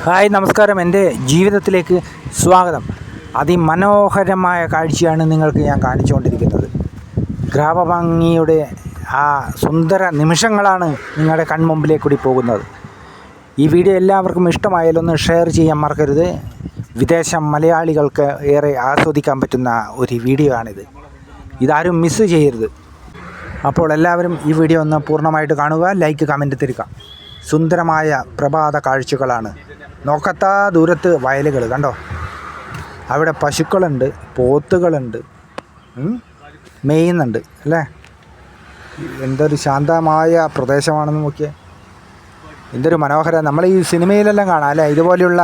Hi നമസ്കാരം, എൻ്റെ ജീവിതത്തിലേക്ക് സ്വാഗതം. അതിമനോഹരമായ കാഴ്ചയാണ് നിങ്ങൾക്ക് ഞാൻ കാണിച്ചുകൊണ്ടിരിക്കുന്നത്. ഗ്രാമഭംഗിയുടെ ആ സുന്ദര നിമിഷങ്ങളാണ് നിങ്ങളുടെ കൺമുമ്പിലേക്ക് കൂടി പോകുന്നത്. ഈ വീഡിയോ എല്ലാവർക്കും ഇഷ്ടമായാലൊന്ന് ഷെയർ ചെയ്യാൻ മറക്കരുത്. വിദേശ മലയാളികൾക്ക് ഏറെ ആസ്വദിക്കാൻ പറ്റുന്ന ഒരു വീഡിയോ ആണിത്. ഇതാരും മിസ് ചെയ്യരുത്. അപ്പോൾ എല്ലാവരും ഈ വീഡിയോ ഒന്ന് പൂർണ്ണമായിട്ട് കാണുക, ലൈക്ക് കമൻറ്റ് തരിക. സുന്ദരമായ പ്രഭാത കാഴ്ചകളാണ്. നോക്കത്താ ദൂരത്ത് വയലുകൾ കണ്ടോ, അവിടെ പശുക്കളുണ്ട്, പോത്തുകളുണ്ട്, മേയുന്നുണ്ട് അല്ലേ. എന്തൊരു ശാന്തമായ പ്രദേശമാണെന്ന് നോക്കിയേ, എന്തൊരു മനോഹരം. നമ്മൾ ഈ സിനിമയിലെല്ലാം കാണാം അല്ലേ ഇതുപോലെയുള്ള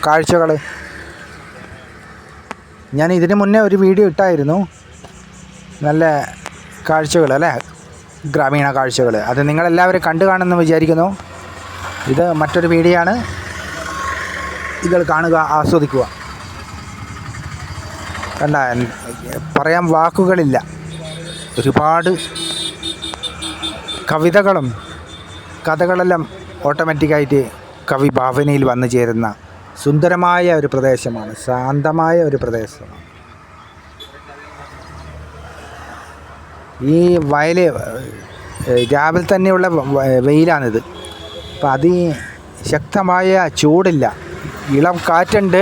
കാഴ്ചകൾ. ഞാൻ ഇതിന് മുന്നേ ഒരു വീഡിയോ ഇട്ടായിരുന്നു, നല്ല കാഴ്ചകൾ അല്ലേ, ഗ്രാമീണ കാഴ്ചകൾ. അത് നിങ്ങളെല്ലാവരും കണ്ടു കാണുമെന്ന് വിചാരിക്കുന്നു. ഇത് മറ്റൊരു വീഡിയോ ആണ്, ഇത് കാണുക, ആസ്വദിക്കുക. കണ്ട, പറയാൻ വാക്കുകളില്ല. ഒരുപാട് കവിതകളും കഥകളെല്ലാം ഓട്ടോമാറ്റിക്കായിട്ട് കവി ഭാവനയിൽ വന്നു ചേരുന്ന സുന്ദരമായ ഒരു പ്രദേശമാണ്, ശാന്തമായ ഒരു പ്രദേശമാണ്. ഈ വയൽ രാവിലെ തന്നെയുള്ള വെയിലാണിത്. അപ്പം അതിശക്തമായ ചൂടില്ല, ഇളം കാറ്റുണ്ട്,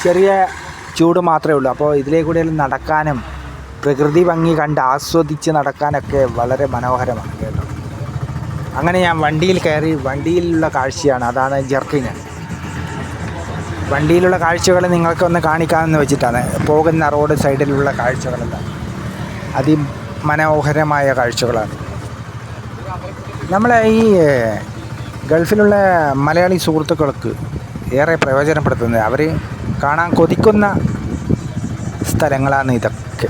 ചെറിയ ചൂട് മാത്രമേ ഉള്ളൂ. അപ്പോൾ ഇതിലേ കൂടെ നടക്കാനും പ്രകൃതി ഭംഗി കണ്ട് ആസ്വദിച്ച് നടക്കാനൊക്കെ വളരെ മനോഹരമാണ് കേട്ടോ. അങ്ങനെ ഞാൻ വണ്ടിയിൽ കയറി, വണ്ടിയിലുള്ള കാഴ്ചയാണ്, അതാണ് ജർക്കിങ്. വണ്ടിയിലുള്ള കാഴ്ചകൾ നിങ്ങൾക്കൊന്ന് കാണിക്കാമെന്ന് വെച്ചിട്ടാണ്. പോകുന്ന റോഡ് സൈഡിലുള്ള കാഴ്ചകളെല്ലാം അതിമനോഹരമായ കാഴ്ചകളാണ്. നമ്മളെ ഈ ഗൾഫിലുള്ള മലയാളി സുഹൃത്തുക്കൾക്ക് ഏറെ പ്രയോജനപ്പെടുത്തുന്നത്, അവർ കാണാൻ കൊതിക്കുന്ന സ്ഥലങ്ങളാണ് ഇതൊക്കെ.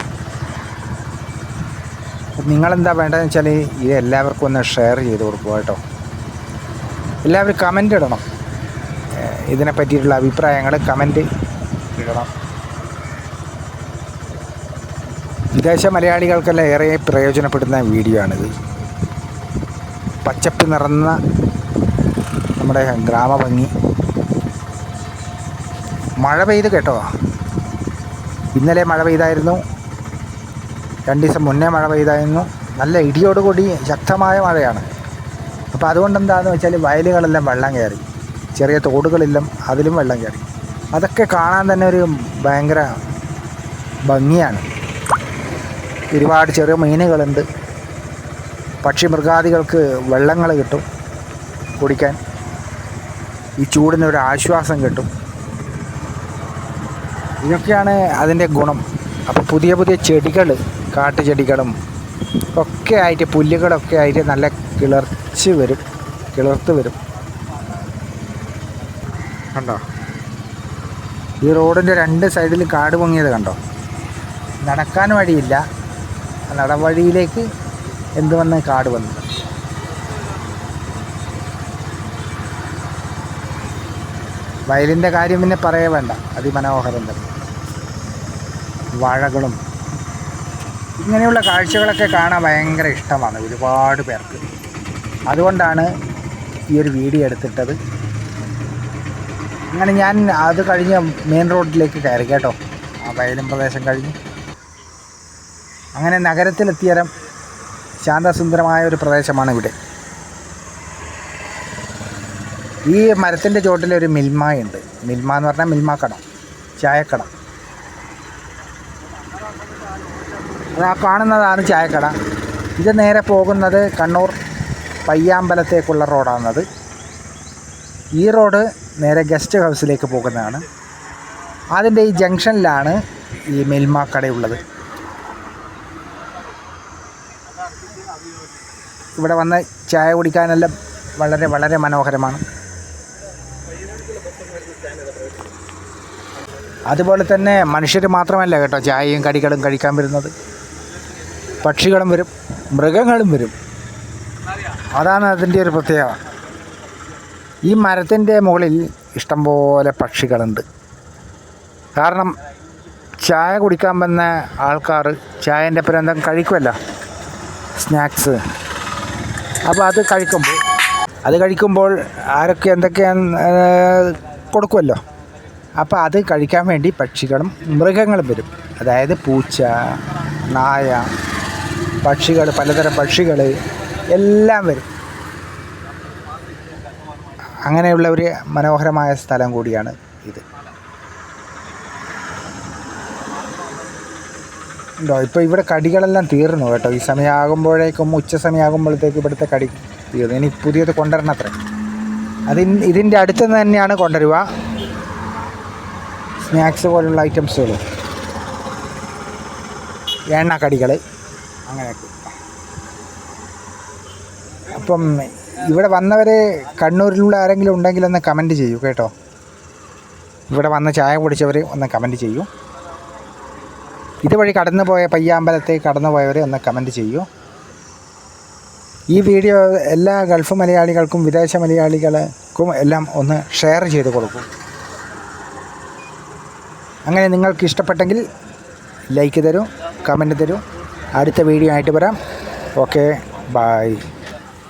നിങ്ങളെന്താ വേണ്ടതെന്ന് വെച്ചാൽ ഇത് എല്ലാവർക്കും ഒന്ന് ഷെയർ ചെയ്ത് കൊടുക്കുക കേട്ടോ. എല്ലാവരും കമൻ്റ് ഇടണം, ഇതിനെ പറ്റിയിട്ടുള്ള അഭിപ്രായങ്ങൾ കമൻ്റ് ഇടണം. വിദേശ മലയാളികൾക്കെല്ലാം ഏറെ പ്രയോജനപ്പെടുന്ന വീഡിയോ ആണിത്. പച്ചപ്പ് നിറഞ്ഞ നമ്മുടെ ഗ്രാമഭംഗി. മഴ പെയ്ത് കേട്ടോ, ഇന്നലെ മഴ പെയ്തായിരുന്നു, 2 ദിവസം മുന്നേ മഴ പെയ്തായിരുന്നു. നല്ല ഇടിയോടുകൂടി ശക്തമായ മഴയാണ്. അപ്പോൾ അതുകൊണ്ട് എന്താണെന്ന് വെച്ചാൽ വയലുകളെല്ലാം വെള്ളം കയറി, ചെറിയ തോടുകളെല്ലാം അതിലും വെള്ളം കയറി. അതൊക്കെ കാണാൻ തന്നെ ഒരു ഭയങ്കര ഭംഗിയാണ്. ഒരുപാട് ചെറിയ മീനുകളുണ്ട്, പക്ഷി മൃഗാദികൾക്ക് വെള്ളങ്ങൾ കിട്ടും കുടിക്കാൻ. ഈ ചൂടിനൊരു ആശ്വാസം കിട്ടും. ഇതൊക്കെയാണ് അതിൻ്റെ ഗുണം. അപ്പോൾ പുതിയ പുതിയ ചെടികൾ, കാട്ടുചെടികളും ഒക്കെ ആയിട്ട്, പുല്ലുകളൊക്കെ ആയിട്ട് നല്ല കിളിർത്ത് വരും കണ്ടോ. ഈ റോഡിൻ്റെ 2 സൈഡിൽ കാട് പൊങ്ങിയത് കണ്ടോ. നടക്കാൻ വഴിയില്ല, നടവഴിയിലേക്ക് എന്ത് വന്ന് കാട് വന്നു. വയലിൻ്റെ കാര്യം പിന്നെ പറയേ വേണ്ട, അതിമനോഹരം തന്നെ. വാഴകളും ഇങ്ങനെയുള്ള കാഴ്ചകളൊക്കെ കാണാൻ ഭയങ്കര ഇഷ്ടമാണ് ഒരുപാട് പേർക്ക്. അതുകൊണ്ടാണ് ഈ ഒരു വീഡിയോ എടുത്തിട്ടത്. അങ്ങനെ ഞാൻ അത് കഴിഞ്ഞ് മെയിൻ റോഡിലേക്ക് കയറി കേട്ടോ. ആ വയലും പ്രദേശം കഴിഞ്ഞ് അങ്ങനെ നഗരത്തിലെത്തിയരം ശാന്തസുന്ദരമായ ഒരു പ്രദേശമാണ് ഇവിടെ. ഈ മരത്തിൻ്റെ ചുവട്ടിലൊരു മിൽമയുണ്ട്. മിൽമ എന്ന് പറഞ്ഞാൽ മിൽമ കട, ചായക്കട. അത് ആ കാണുന്നതാണ് ചായക്കട. ഇത് നേരെ പോകുന്നത് കണ്ണൂർ പയ്യാമ്പലത്തേക്കുള്ള റോഡാണത്. ഈ റോഡ് നേരെ ഗസ്റ്റ് ഹൗസിലേക്ക് പോകുന്നതാണ്. അതിൻ്റെ ഈ ജംഗ്ഷനിലാണ് ഈ മിൽമ കടയുള്ളത്. ഇവിടെ വന്ന് ചായ കുടിക്കാനെല്ലാം വളരെ വളരെ മനോഹരമാണ്. അതുപോലെ തന്നെ മനുഷ്യർ മാത്രമല്ല കേട്ടോ ചായയും കടികളും കഴിക്കാൻ വരുന്നത്. പക്ഷികളും വരും, മൃഗങ്ങളും വരും. അതാണ് അതിൻ്റെ ഒരു പ്രത്യേകത. ഈ മരത്തിൻ്റെ മുകളിൽ ഇഷ്ടംപോലെ പക്ഷികളുണ്ട്. കാരണം ചായ കുടിക്കാൻ വന്ന ആൾക്കാർ ചായൻ്റെ ഒപ്പം എന്തെങ്കിലും കഴിക്കുമല്ലോ, സ്നാക്സ്. അപ്പോൾ അത് കഴിക്കുമ്പോൾ അത് കഴിക്കുമ്പോൾ ആരൊക്കെ എന്തൊക്കെയാണ് കൊടുക്കുമല്ലോ. അപ്പോൾ അത് കഴിക്കാൻ വേണ്ടി പക്ഷികളും മൃഗങ്ങളും വരും. അതായത് പൂച്ച, നായ, പക്ഷികൾ, പലതരം പക്ഷികൾ എല്ലാം വരും. അങ്ങനെയുള്ള ഒരു മനോഹരമായ സ്ഥലം കൂടിയാണ് ഇത്. ഉണ്ടോ? ഇപ്പോൾ ഇവിടെ കടികളെല്ലാം തീർന്നു കേട്ടോ. ഈ സമയമാകുമ്പോഴേക്കും, ഉച്ച സമയമാകുമ്പോഴത്തേക്ക് ഇവിടുത്തെ കടി തീർന്നു. ഇനി പുതിയത് കൊണ്ടുവരണം അത്രേ. ഇതിൻ്റെ അടുത്ത് തന്നെയാണ് കൊണ്ടുവരിക. സ്നാക്സ് പോലുള്ള ഐറ്റംസുകൾ, എണ്ണക്കടികൾ, അങ്ങനെയൊക്കെ. അപ്പം ഇവിടെ വന്നവർ കണ്ണൂരിലുള്ള ആരെങ്കിലും ഉണ്ടെങ്കിൽ ഒന്ന് കമൻറ്റ് ചെയ്യൂ കേട്ടോ. ഇവിടെ വന്ന് ചായ കുടിച്ചവർ ഒന്ന് കമൻറ്റ് ചെയ്യൂ. ഇതുവഴി കടന്നു പോയ പയ്യാമ്പലത്തേക്ക് കടന്നു പോയവർ ഒന്ന് കമൻറ്റ് ചെയ്യൂ. ഈ വീഡിയോ എല്ലാ ഗൾഫ് മലയാളികൾക്കും വിദേശ മലയാളികൾക്കും എല്ലാം ഒന്ന് ഷെയർ ചെയ്ത് കൊടുക്കും. അങ്ങനെ നിങ്ങൾക്ക് ഇഷ്ടപ്പെട്ടെങ്കിൽ ലൈക്ക് തരൂ, കമൻറ്റ് തരൂ. അടുത്ത വീഡിയോ ആയിട്ട് വരാം. Okay, by.